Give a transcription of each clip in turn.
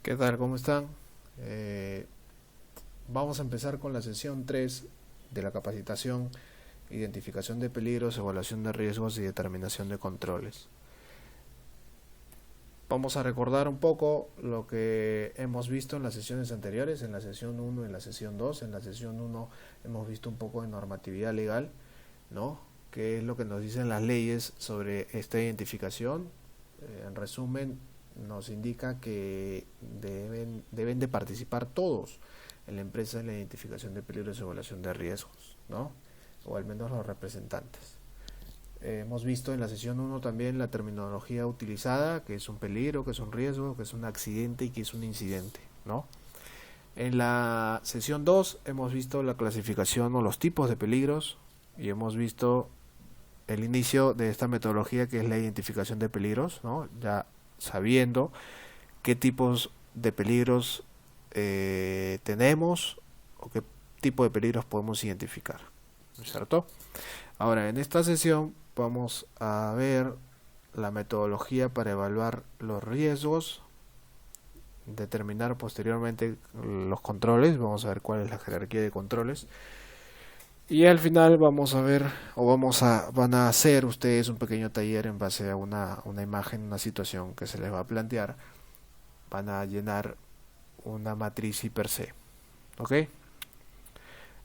¿Qué tal? ¿Cómo están? Eh, Vamos a empezar con la sesión 3 de la capacitación: identificación de peligros, evaluación de riesgos y determinación de controles. Vamos a recordar un poco lo que hemos visto en las sesiones anteriores, en la sesión 1 y en la sesión 2. En la sesión 1 hemos visto un poco de normatividad legal, ¿no? ¿Qué es lo que nos dicen las leyes sobre esta identificación? En resumen, nos indica que deben de participar todos en la empresa en la identificación de peligros y evaluación de riesgos, ¿no? O al menos los representantes. Hemos visto en la sesión 1 también la terminología utilizada, que es un peligro, que es un riesgo, que es un accidente y que es un incidente, ¿no? En la sesión 2 hemos visto la clasificación o los tipos de peligros y hemos visto el inicio de esta metodología, que es la identificación de peligros, ¿no? Ya sabiendo qué tipos de peligros tenemos o qué tipo de peligros podemos identificar, ¿no es cierto? Ahora, en esta sesión vamos a ver la metodología para evaluar los riesgos, determinar posteriormente los controles. Vamos a ver cuál es la jerarquía de controles. Y al final vamos a ver, o van a hacer ustedes un pequeño taller en base a una imagen, una situación que se les va a plantear. Van a llenar una matriz hiper C. ¿Ok?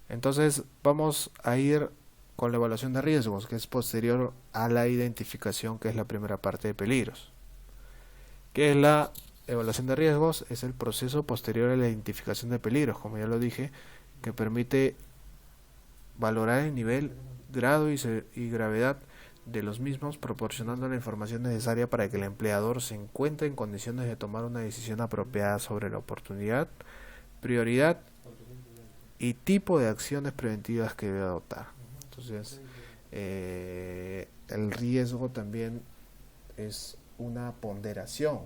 Entonces vamos a ir con la evaluación de riesgos, que es posterior a la identificación, que es la primera parte de peligros. ¿Qué es la evaluación de riesgos? Es el proceso posterior a la identificación de peligros, como ya lo dije, que permite valorar el nivel, grado y gravedad de los mismos, proporcionando la información necesaria para que el empleador se encuentre en condiciones de tomar una decisión apropiada sobre la oportunidad, prioridad y tipo de acciones preventivas que debe adoptar. Entonces, el riesgo también es una ponderación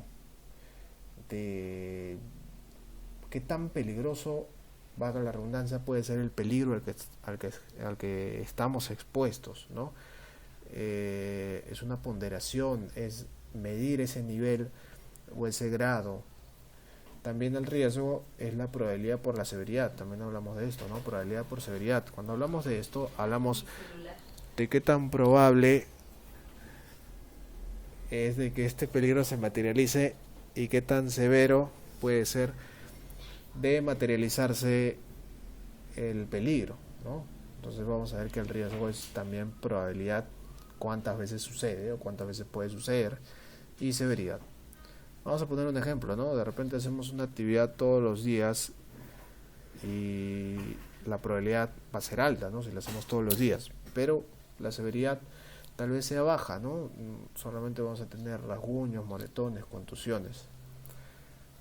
de qué tan peligroso, valga la redundancia, puede ser el peligro al que estamos expuestos, ¿no? Es una ponderación, es medir ese nivel o ese grado. También el riesgo es la probabilidad por la severidad. También hablamos de esto, ¿no? Probabilidad por severidad. Cuando hablamos de esto, hablamos de qué tan probable es de que este peligro se materialice y qué tan severo puede ser de materializarse el peligro, ¿no? Entonces vamos a ver que el riesgo es también probabilidad, cuántas veces sucede o cuántas veces puede suceder, y severidad. Vamos a poner un ejemplo, ¿no? De repente hacemos una actividad todos los días y la probabilidad va a ser alta, ¿no? Si la hacemos todos los días, pero la severidad tal vez sea baja, ¿no? Solamente vamos a tener rasguños, moretones, contusiones.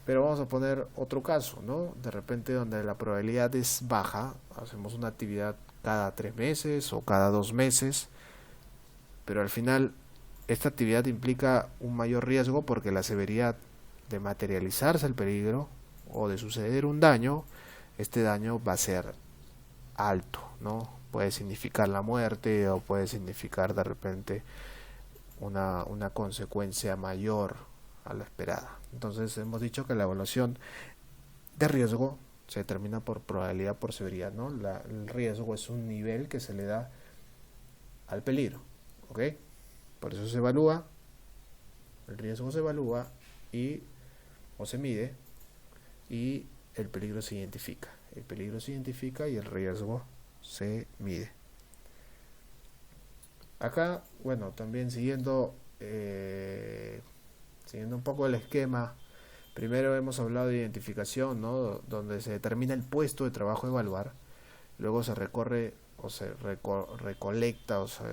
Pero vamos a poner otro caso, ¿no? De repente donde la probabilidad es baja, hacemos una actividad cada 3 meses o cada 2 meses, pero al final esta actividad implica un mayor riesgo porque la severidad de materializarse el peligro o de suceder un daño, este daño va a ser alto, ¿no? Puede significar la muerte o puede significar de repente una consecuencia mayor a la esperada. Entonces hemos dicho que la evaluación de riesgo se determina por probabilidad por severidad, ¿no? El riesgo es un nivel que se le da al peligro, ¿ok? Por eso se evalúa, el riesgo se evalúa o se mide, y el peligro se identifica. El peligro se identifica y el riesgo se mide. Acá, bueno, también siguiendo un poco el esquema, primero hemos hablado de identificación, ¿no? Donde se determina el puesto de trabajo a evaluar, luego se recorre o se recolecta o se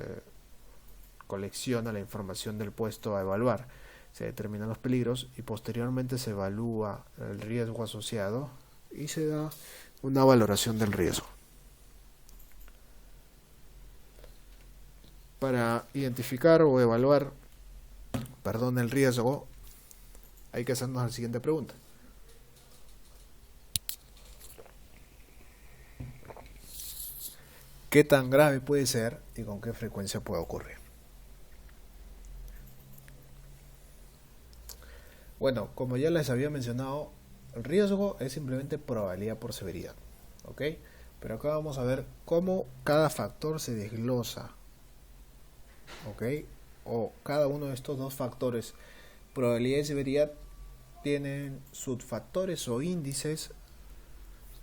colecciona la información del puesto a evaluar, se determinan los peligros y posteriormente se evalúa el riesgo asociado y se da una valoración del riesgo. Para identificar o evaluar, el riesgo, hay que hacernos la siguiente pregunta: ¿qué tan grave puede ser y con qué frecuencia puede ocurrir? Bueno, como ya les había mencionado, el riesgo es simplemente probabilidad por severidad, ¿ok? Pero acá vamos a ver cómo cada factor se desglosa, ¿ok? O cada uno de estos dos factores, probabilidad y severidad, tienen subfactores o índices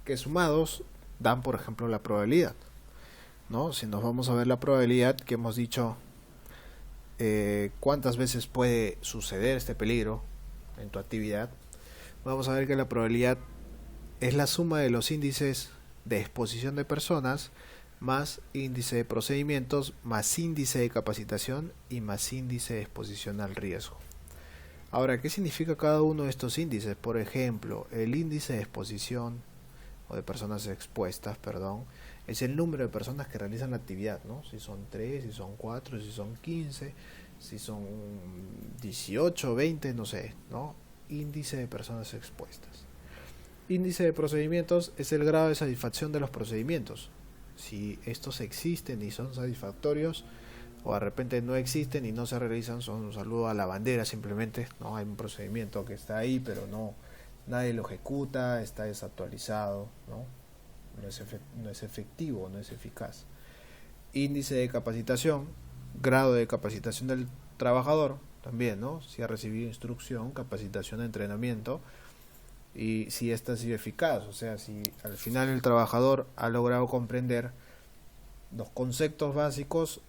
que sumados dan, por ejemplo, la probabilidad, ¿no? Si nos vamos a ver la probabilidad que hemos dicho, cuántas veces puede suceder este peligro en tu actividad, vamos a ver que la probabilidad es la suma de los índices de exposición de personas más índice de procedimientos más índice de capacitación y más índice de exposición al riesgo. Ahora, ¿qué significa cada uno de estos índices? Por ejemplo, el índice de exposición o de personas expuestas, perdón, es el número de personas que realizan la actividad, ¿no? Si son 3, si son 4, si son 15, si son 18, 20, no sé, ¿no? Índice de personas expuestas. Índice de procedimientos es el grado de satisfacción de los procedimientos. Si estos existen y son satisfactorios, o de repente no existen y no se realizan, son un saludo a la bandera simplemente, ¿no? Hay un procedimiento que está ahí, pero no, nadie lo ejecuta, está desactualizado, ¿no? No es efectivo, no es eficaz. Índice de capacitación, grado de capacitación del trabajador, también, ¿no? Si ha recibido instrucción, capacitación, entrenamiento, y si esta ha sido eficaz, o sea, si al final el trabajador ha logrado comprender los conceptos básicos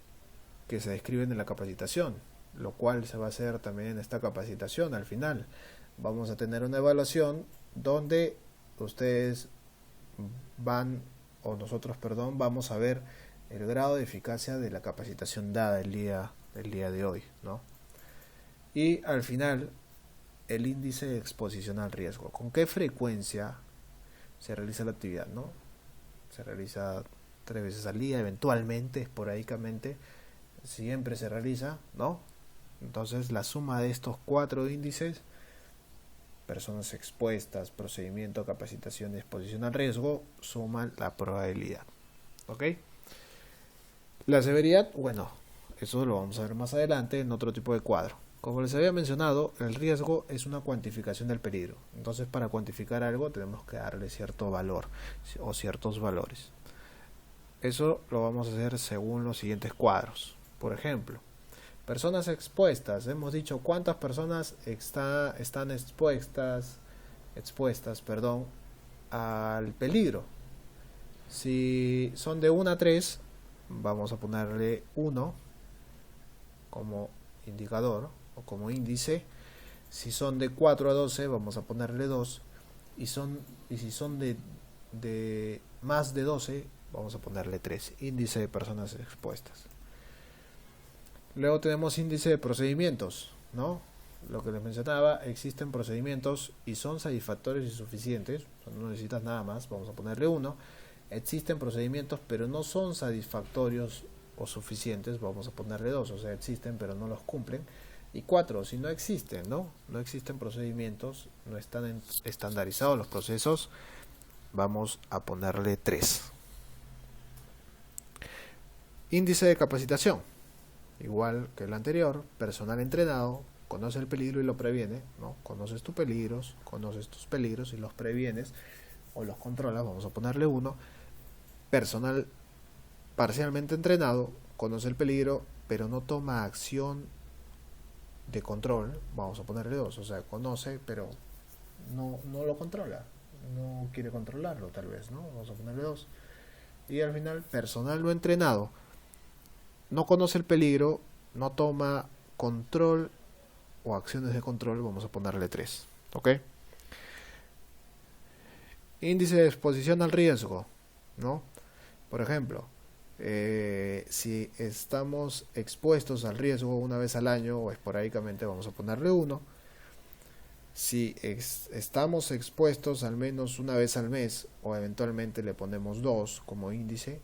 que se describen en la capacitación, lo cual se va a hacer también en esta capacitación. Al final vamos a tener una evaluación donde ustedes nosotros, vamos a ver el grado de eficacia de la capacitación dada el día de hoy, ¿no? Y al final, el índice de exposición al riesgo. ¿Con qué frecuencia se realiza la actividad, no? Se realiza 3 veces al día, eventualmente, esporádicamente, siempre se realiza, ¿no? Entonces, la suma de estos 4 índices, personas expuestas, procedimiento, capacitación y exposición al riesgo, suman la probabilidad, ¿ok? La severidad, bueno, eso lo vamos a ver más adelante en otro tipo de cuadro. Como les había mencionado, el riesgo es una cuantificación del peligro. Entonces, para cuantificar algo tenemos que darle cierto valor o ciertos valores. Eso lo vamos a hacer según los siguientes cuadros. Por ejemplo, personas expuestas. Hemos dicho cuántas personas están expuestas, al peligro. Si son de 1 a 3, vamos a ponerle 1 como indicador o como índice. Si son de 4 a 12, vamos a ponerle 2. Y si son de más de 12, vamos a ponerle 3. Índice de personas expuestas. Luego tenemos índice de procedimientos, ¿no? Lo que les mencionaba, existen procedimientos y son satisfactorios y suficientes. O sea, no necesitas nada más, vamos a ponerle 1. Existen procedimientos pero no son satisfactorios o suficientes, vamos a ponerle 2. O sea, existen pero no los cumplen. Y 4, si no existen, ¿no? No existen procedimientos, no están estandarizados los procesos, vamos a ponerle 3. Índice de capacitación. Igual que el anterior, personal entrenado, conoce el peligro y lo previene, ¿no? Conoces tus peligros y los previenes o los controlas, vamos a ponerle 1. Personal parcialmente entrenado, conoce el peligro, pero no toma acción de control, vamos a ponerle 2. O sea, conoce, pero no lo controla, no quiere controlarlo tal vez, ¿no? Vamos a ponerle 2. Y al final, personal no entrenado, no conoce el peligro, no toma control o acciones de control, vamos a ponerle 3. ¿Ok? Índice de exposición al riesgo, ¿no? Por ejemplo, si estamos expuestos al riesgo una vez al año o esporádicamente, vamos a ponerle 1. Si estamos expuestos al menos una vez al mes o eventualmente le ponemos 2 como índice.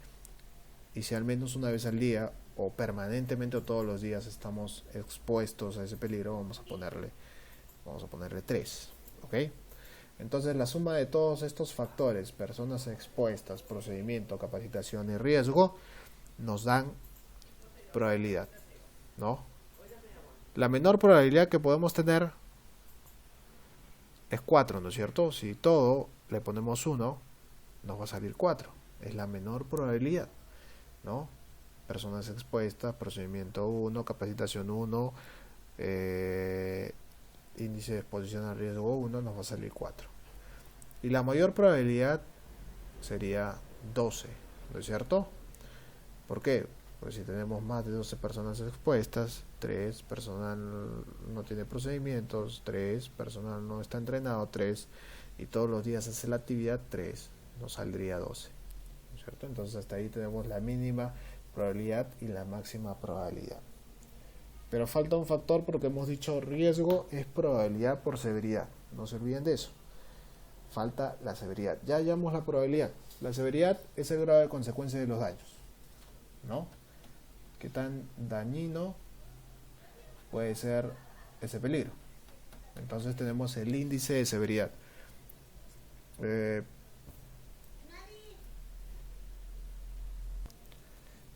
Y si al menos una vez al día o permanentemente o todos los días estamos expuestos a ese peligro, vamos a ponerle 3. ¿Ok? Entonces la suma de todos estos factores, personas expuestas, procedimiento, capacitación y riesgo, nos dan probabilidad, ¿no? La menor probabilidad que podemos tener es 4, ¿no es cierto? Si todo le ponemos 1, nos va a salir 4. Es la menor probabilidad, ¿no? Personas expuestas, procedimiento 1, capacitación 1, índice de exposición al riesgo 1, nos va a salir 4. Y la mayor probabilidad sería 12, ¿no es cierto? ¿Por qué? Pues si tenemos más de 12 personas expuestas, 3 personal no tiene procedimientos, 3 personal no está entrenado, 3 y todos los días hace la actividad, 3, nos saldría 12, ¿no es cierto? Entonces hasta ahí tenemos la mínima probabilidad y la máxima probabilidad. Pero falta un factor porque hemos dicho riesgo es probabilidad por severidad, no se olviden de eso. Falta la severidad. Ya hallamos la probabilidad. La severidad es el grado de consecuencia de los daños, ¿no? ¿Qué tan dañino puede ser ese peligro? Entonces tenemos el índice de severidad.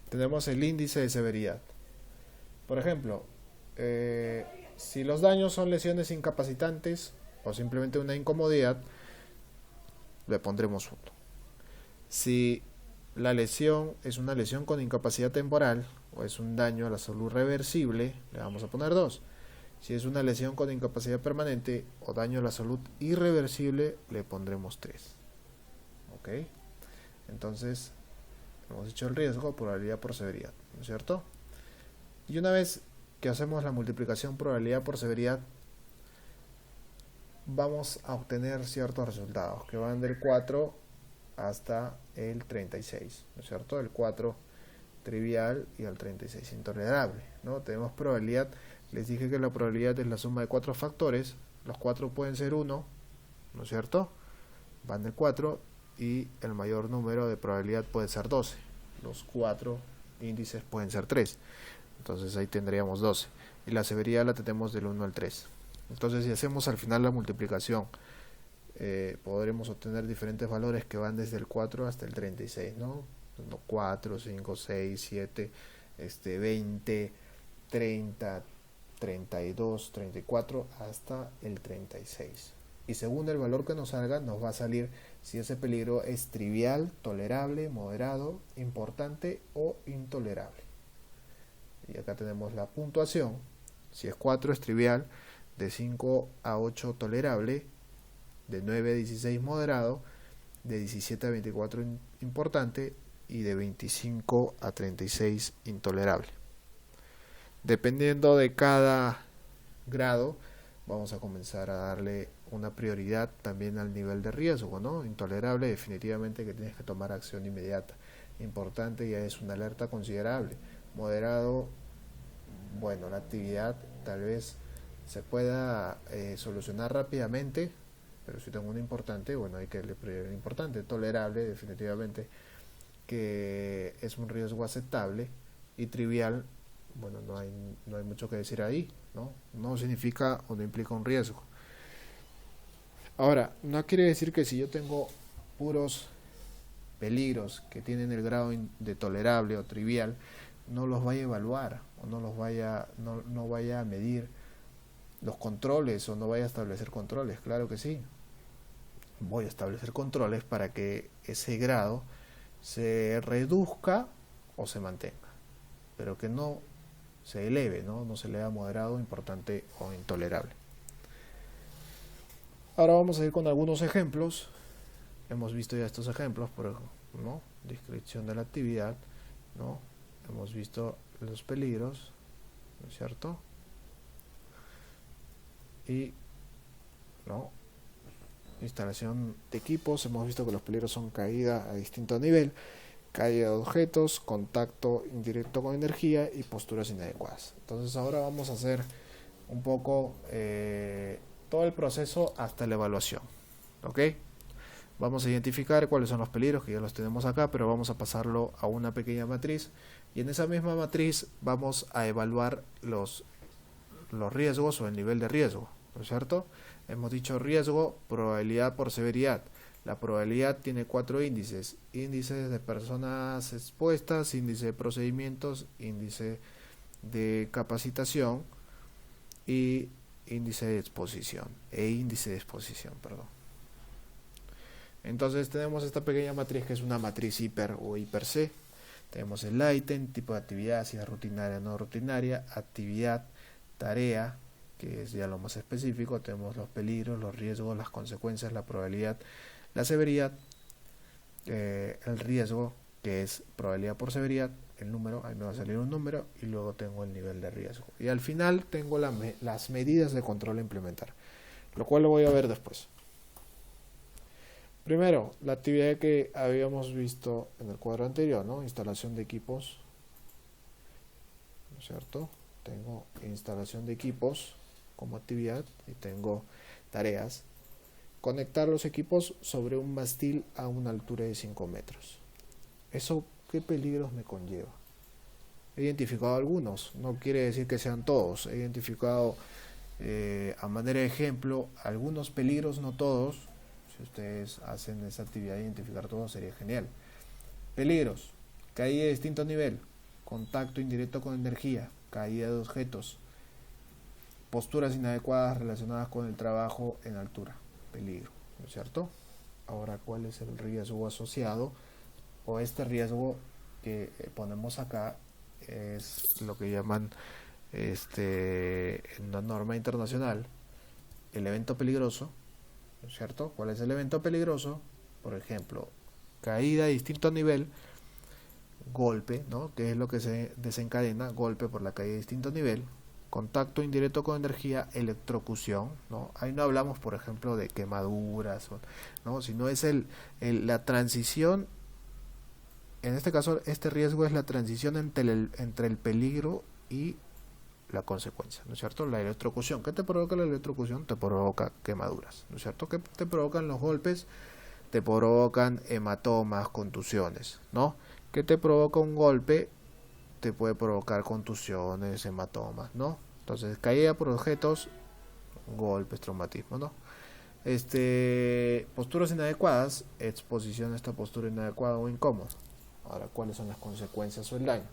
Tenemos el índice de severidad. Por ejemplo, si los daños son lesiones incapacitantes o simplemente una incomodidad, le pondremos 1. Si la lesión es una lesión con incapacidad temporal o es un daño a la salud reversible, le vamos a poner 2. Si es una lesión con incapacidad permanente o daño a la salud irreversible, le pondremos 3. ¿Ok? Entonces, hemos hecho el riesgo, probabilidad por severidad, ¿no es cierto? Y una vez que hacemos la multiplicación probabilidad por severidad, vamos a obtener ciertos resultados que van del 4 hasta el 36, ¿no es cierto? El 4 trivial y el 36 intolerable, ¿no? Tenemos probabilidad, les dije que la probabilidad es la suma de 4 factores, los 4 pueden ser 1, ¿no es cierto? Van del 4 y el mayor número de probabilidad puede ser 12, los 4 índices pueden ser 3, entonces ahí tendríamos 12 y la severidad la tenemos del 1 al 3. Entonces si hacemos al final la multiplicación, podremos obtener diferentes valores que van desde el 4 hasta el 36, ¿no? 4, 5, 6, 7, 20, 30, 32, 34 hasta el 36. Y según el valor que nos salga, nos va a salir si ese peligro es trivial, tolerable, moderado, importante o intolerable. Y acá tenemos la puntuación. Si es 4 es trivial, de 5 a 8 tolerable, de 9 a 16 moderado, de 17 a 24 importante y de 25 a 36 intolerable. Dependiendo de cada grado, vamos a comenzar a darle una prioridad también al nivel de riesgo, ¿no? Intolerable, definitivamente que tienes que tomar acción inmediata. Importante, ya es una alerta considerable. Moderado, bueno, la actividad tal vez se pueda solucionar rápidamente, pero si tengo una importante, bueno, hay que darle prioridad importante. Tolerable, definitivamente que es un riesgo aceptable, y trivial, bueno, no hay mucho que decir ahí, ¿no? No significa o no implica un riesgo. Ahora, no quiere decir que si yo tengo puros peligros que tienen el grado de tolerable o trivial, no los vaya a evaluar o no vaya a medir los controles o no vaya a establecer controles. Claro que sí, voy a establecer controles para que ese grado se reduzca o se mantenga, pero que no se eleve, no se eleva moderado, importante o intolerable. Ahora vamos a ir con algunos ejemplos. Hemos visto ya estos ejemplos, ¿no? Descripción de la actividad, ¿no? Hemos visto los peligros, ¿no es cierto? Y, ¿no? Instalación de equipos. Hemos visto que los peligros son caída a distinto nivel, caída de objetos, contacto indirecto con energía y posturas inadecuadas. Entonces ahora vamos a hacer un poco todo el proceso hasta la evaluación, ¿ok? Vamos a identificar cuáles son los peligros, que ya los tenemos acá, pero vamos a pasarlo a una pequeña matriz, y en esa misma matriz vamos a evaluar los riesgos o el nivel de riesgo, ¿no es cierto? Hemos dicho riesgo, probabilidad por severidad. La probabilidad tiene 4 índices: índice de personas expuestas, índice de procedimientos, índice de capacitación y índice de exposición, perdón. Entonces tenemos esta pequeña matriz que es una matriz hiper o hiper C. Tenemos el ítem, tipo de actividad, si es rutinaria o no rutinaria, actividad, tarea, que es ya lo más específico. Tenemos los peligros, los riesgos, las consecuencias, la probabilidad, la severidad, el riesgo, que es probabilidad por severidad, el número, ahí me va a salir un número, y luego tengo el nivel de riesgo. Y al final tengo las medidas de control a implementar, lo cual lo voy a ver después. Primero, la actividad que habíamos visto en el cuadro anterior, ¿no? Instalación de equipos, ¿no es cierto? Tengo instalación de equipos como actividad y tengo tareas. Conectar los equipos sobre un mástil a una altura de 5 metros. ¿Eso qué peligros me conlleva? He identificado algunos, no quiere decir que sean todos. He identificado, a manera de ejemplo, algunos peligros, no todos. Si ustedes hacen esa actividad de identificar todos, sería genial. Peligros: caída de distinto nivel, contacto indirecto con energía, caída de objetos, posturas inadecuadas relacionadas con el trabajo en altura, peligro, ¿no es cierto? Ahora, ¿cuál es el riesgo asociado? O este riesgo que ponemos acá es lo que llaman en una norma internacional el evento peligroso, ¿no es cierto? ¿Cuál es el evento peligroso? Por ejemplo, caída a distinto nivel, golpe, ¿no? Que es lo que se desencadena, golpe por la caída de distinto nivel, contacto indirecto con energía, electrocución, ¿no? Ahí no hablamos, por ejemplo, de quemaduras, ¿no? Sino es la transición. En este caso, este riesgo es la transición entre el peligro y la consecuencia, ¿no es cierto? La electrocución. ¿Qué te provoca la electrocución? Te provoca quemaduras, ¿no es cierto? ¿Qué te provocan los golpes? Te provocan hematomas, contusiones, ¿no? ¿Qué te provoca un golpe? Te puede provocar contusiones, hematomas, ¿no? Entonces, caída por objetos, golpes, traumatismo, ¿no? Posturas inadecuadas, exposición a esta postura inadecuada o incómoda. Ahora, ¿cuáles son las consecuencias o el daño?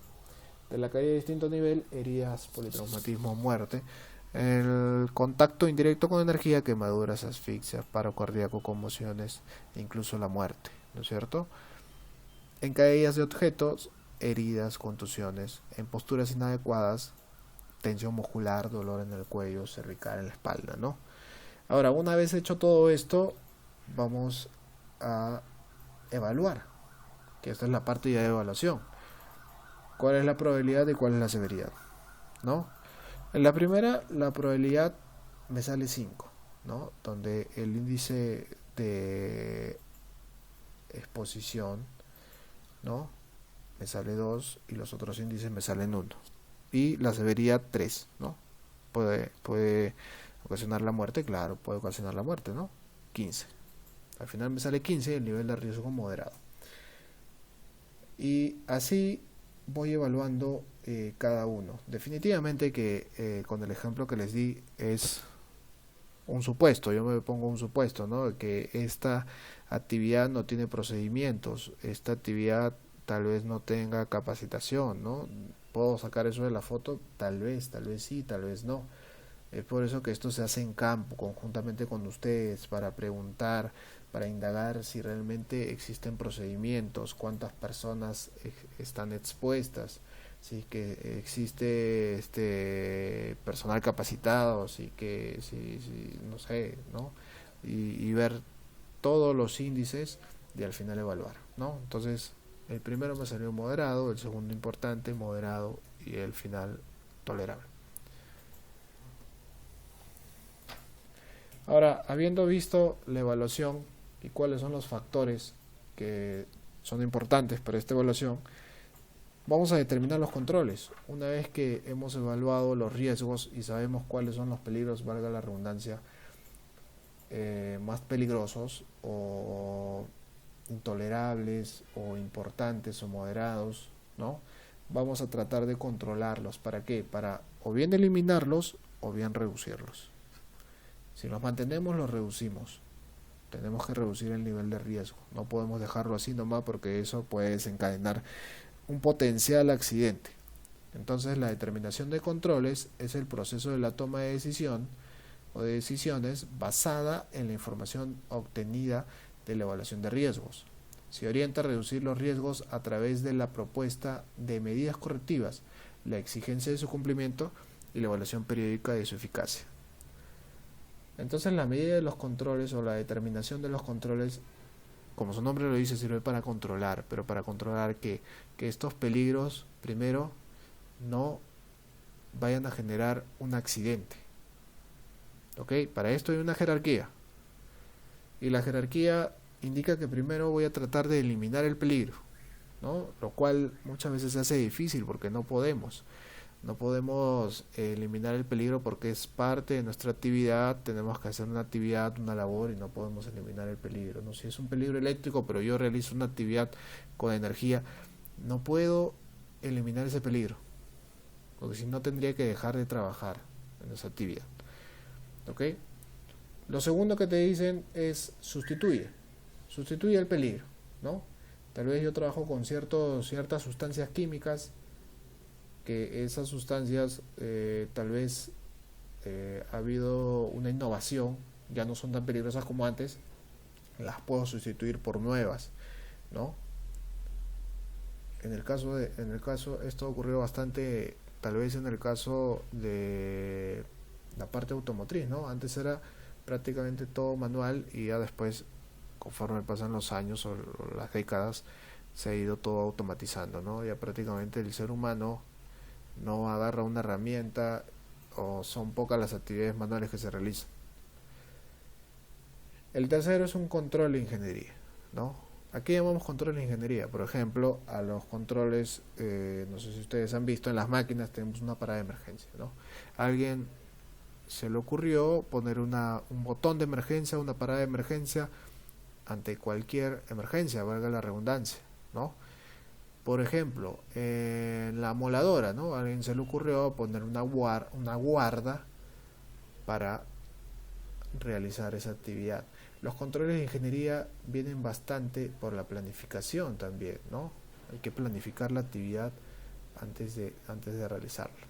De la caída de distinto nivel, heridas, politraumatismo, muerte. El contacto indirecto con energía, quemaduras, asfixias, paro cardíaco, conmociones, incluso la muerte, ¿no es cierto? En caídas de objetos, heridas, contusiones. En posturas inadecuadas, tensión muscular, dolor en el cuello, cervical, en la espalda, ¿no? Ahora, una vez hecho todo esto, vamos a evaluar, que esta es la parte ya de evaluación. ¿Cuál es la probabilidad y cuál es la severidad? ¿No? En la primera, la probabilidad me sale 5, ¿no? Donde el índice de exposición, ¿no? Me sale 2 y los otros índices me salen 1. Y la severidad 3, ¿no? Puede ocasionar la muerte, claro, puede ocasionar la muerte, ¿no? 15. Al final me sale 15 y el nivel de riesgo moderado. Y así voy evaluando cada uno. Definitivamente que con el ejemplo que les di es un supuesto, yo me pongo un supuesto, ¿no? Que esta actividad no tiene procedimientos, esta actividad tal vez no tenga capacitación, ¿no? ¿Puedo sacar eso de la foto? Tal vez sí, tal vez no. Es por eso que esto se hace en campo, conjuntamente con ustedes, para preguntar, para indagar si realmente existen procedimientos, cuántas personas están expuestas, si que existe personal capacitado, si no sé, ¿no? Y ver todos los índices y al final evaluar, ¿no? Entonces, el primero me salió moderado, el segundo importante, moderado y el final tolerable. Ahora, habiendo visto la evaluación y cuáles son los factores que son importantes para esta evaluación, vamos a determinar los controles. Una vez que hemos evaluado los riesgos y sabemos cuáles son los peligros, valga la redundancia, más peligrosos o intolerables o importantes o moderados, ¿no? Vamos a tratar de controlarlos. ¿Para qué? Para o bien eliminarlos o bien reducirlos. Si los mantenemos, los reducimos. Tenemos que reducir el nivel de riesgo. No podemos dejarlo así nomás porque eso puede desencadenar un potencial accidente. Entonces, la determinación de controles es el proceso de la toma de decisión o de decisiones basada en la información obtenida de la evaluación de riesgos. Se orienta a reducir los riesgos a través de la propuesta de medidas correctivas, la exigencia de su cumplimiento y la evaluación periódica de su eficacia. Entonces, la medida de los controles o la determinación de los controles, como su nombre lo dice, sirve para controlar, pero para controlar que estos peligros, primero, no vayan a generar un accidente. ¿Ok? Para esto hay una jerarquía. Y la jerarquía indica que primero voy a tratar de eliminar el peligro, ¿no? Lo cual muchas veces se hace difícil porque no podemos eliminar el peligro porque es parte de nuestra actividad. Tenemos que hacer una actividad, una labor, y no podemos eliminar el peligro, ¿no? Si es un peligro eléctrico pero yo realizo una actividad con energía, no puedo eliminar ese peligro, porque si no tendría que dejar de trabajar en esa actividad. ¿Ok? Lo segundo que te dicen es sustituye el peligro, ¿no? Tal vez yo trabajo con ciertas sustancias químicas, que esas sustancias tal vez ha habido una innovación, ya no son tan peligrosas como antes, las puedo sustituir por nuevas, ¿no? En el caso esto ocurrió bastante, tal vez en el caso de la parte automotriz, ¿no? Antes era prácticamente todo manual y ya después, conforme pasan los años o las décadas, se ha ido todo automatizando, ¿no? Ya prácticamente el ser humano no agarra una herramienta, o son pocas las actividades manuales que se realizan. El tercero es un control de ingeniería, ¿no? Aquí llamamos control de ingeniería, por ejemplo, a los controles, no sé si ustedes han visto, en las máquinas tenemos una parada de emergencia, ¿no? A alguien se le ocurrió poner un botón de emergencia, una parada de emergencia ante cualquier emergencia, valga la redundancia, ¿no? Por ejemplo, en la moladora, ¿no? A alguien se le ocurrió poner una guarda para realizar esa actividad. Los controles de ingeniería vienen bastante por la planificación también, ¿no? Hay que planificar la actividad antes de realizarla.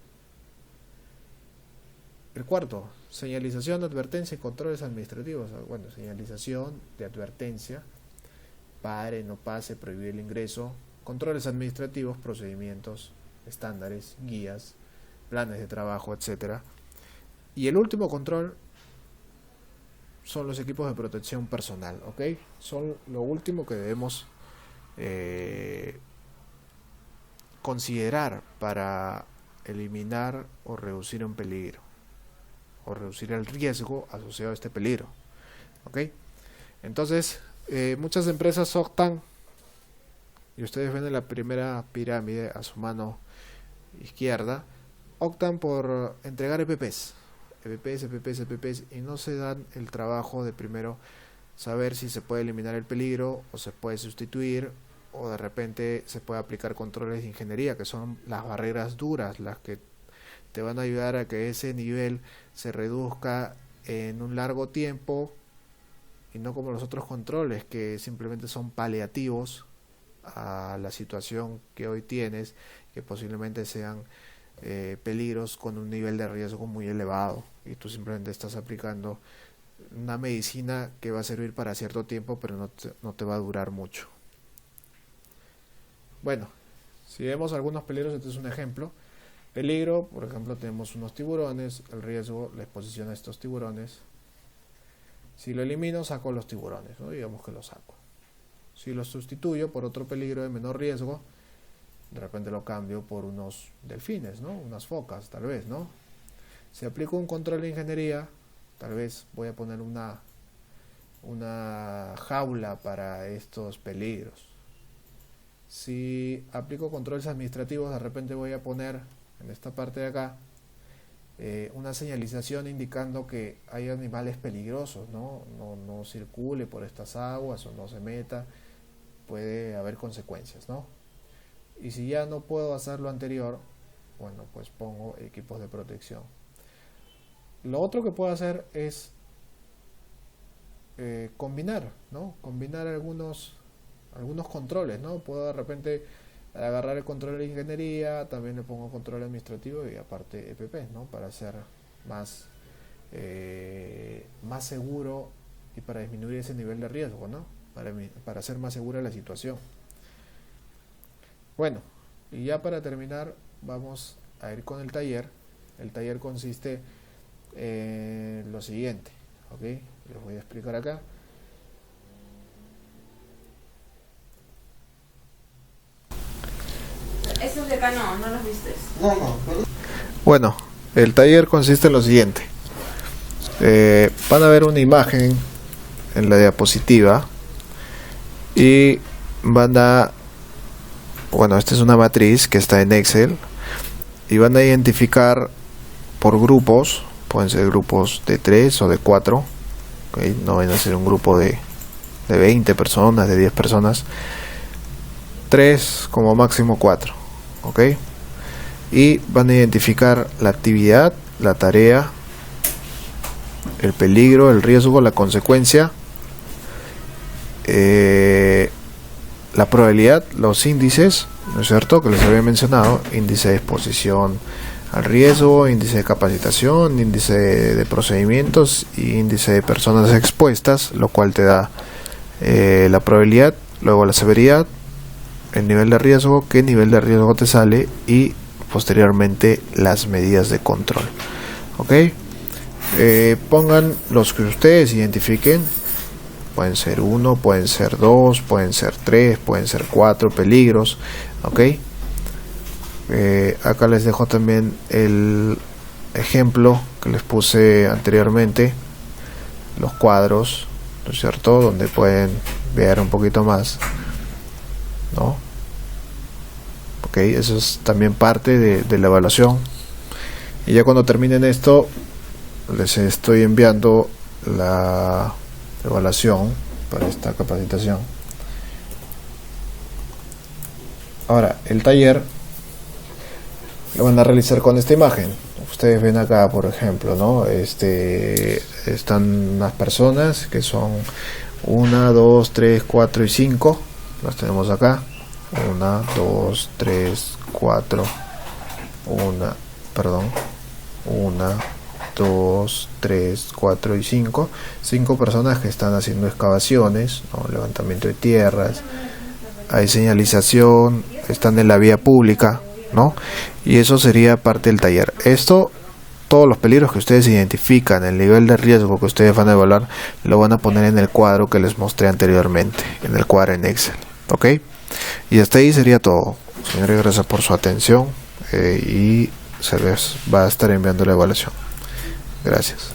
El cuarto, señalización, advertencia y controles administrativos. Bueno, señalización de advertencia, pare, no pase, prohibir el ingreso. Controles administrativos, procedimientos, estándares, guías, planes de trabajo, etc. Y el último control son los equipos de protección personal, ¿ok? Son lo último que debemos considerar para eliminar o reducir un peligro, o reducir el riesgo asociado a este peligro, ¿ok? Entonces, muchas empresas optan, y ustedes ven en la primera pirámide a su mano izquierda, optan por entregar EPPs, y no se dan el trabajo de primero saber si se puede eliminar el peligro o se puede sustituir, o de repente se puede aplicar controles de ingeniería, que son las barreras duras, las que te van a ayudar a que ese nivel se reduzca en un largo tiempo, y no como los otros controles que simplemente son paliativos a la situación que hoy tienes, que posiblemente sean peligros con un nivel de riesgo muy elevado, y tú simplemente estás aplicando una medicina que va a servir para cierto tiempo, pero no te va a durar mucho. Bueno, si vemos algunos peligros, este es un ejemplo. Peligro, por ejemplo, tenemos unos tiburones, el riesgo, la exposición a estos tiburones. Si lo elimino, saco los tiburones, ¿no? Digamos que los saco. Si los sustituyo por otro peligro de menor riesgo, de repente lo cambio por unos delfines, ¿no? Unas focas, tal vez, ¿no? Si aplico un control de ingeniería, tal vez voy a poner una jaula para estos peligros. Si aplico controles administrativos, de repente voy a poner en esta parte de acá una señalización indicando que hay animales peligrosos, ¿no? No circule por estas aguas o no se meta, puede haber consecuencias, ¿no? Y si ya no puedo hacer lo anterior, bueno, pues pongo equipos de protección. Lo otro que puedo hacer es combinar, ¿no? Combinar algunos controles, ¿no? Puedo de repente agarrar el control de ingeniería, también le pongo control administrativo y aparte EPP, ¿no? Para hacer más más seguro y para disminuir ese nivel de riesgo, ¿no? Para hacer más segura la situación. Bueno, y ya para terminar vamos a ir con el taller. El taller consiste en lo siguiente, ¿ok? Les voy a explicar acá. Esos de acá no los viste. No. Bueno, el taller consiste en lo siguiente. Van a ver una imagen en la diapositiva y van a, bueno, esta es una matriz que está en Excel y van a identificar por grupos, pueden ser grupos de 3 o de 4, ¿okay? No van a ser un grupo de 20 personas, de 10 personas, 3 como máximo 4, ¿ok? Y van a identificar la actividad, la tarea, el peligro, el riesgo, la consecuencia, la probabilidad, los índices, ¿no es cierto?, que les había mencionado: índice de exposición al riesgo, índice de capacitación, índice de procedimientos y índice de personas expuestas, lo cual te da la probabilidad, luego la severidad, el nivel de riesgo, qué nivel de riesgo te sale y posteriormente las medidas de control, ¿ok? Pongan los que ustedes identifiquen, pueden ser 1, pueden ser 2, pueden ser 3, pueden ser 4 peligros, ¿ok? Acá les dejo también el ejemplo que les puse anteriormente, los cuadros, ¿no es cierto?, donde pueden ver un poquito más, ¿no? Ok, eso es también parte de la evaluación. Y ya cuando terminen esto, les estoy enviando la evaluación para esta capacitación. Ahora, el taller lo van a realizar con esta imagen. Ustedes ven acá, por ejemplo, ¿no? Están unas personas que son 1, 2, 3, 4 y 5. Las tenemos acá. 1, 2, 3, 4. 1, 2, 3, 4 y 5. 5 personas que están haciendo excavaciones, ¿no? Levantamiento de tierras. Hay señalización, están en la vía pública, ¿no? Y eso sería parte del taller. Esto, todos los peligros que ustedes identifican, el nivel de riesgo que ustedes van a evaluar, lo van a poner en el cuadro que les mostré anteriormente, en el cuadro en Excel, ¿ok? Y hasta ahí sería todo. Señores, gracias por su atención y se les va a estar enviando la evaluación. Gracias.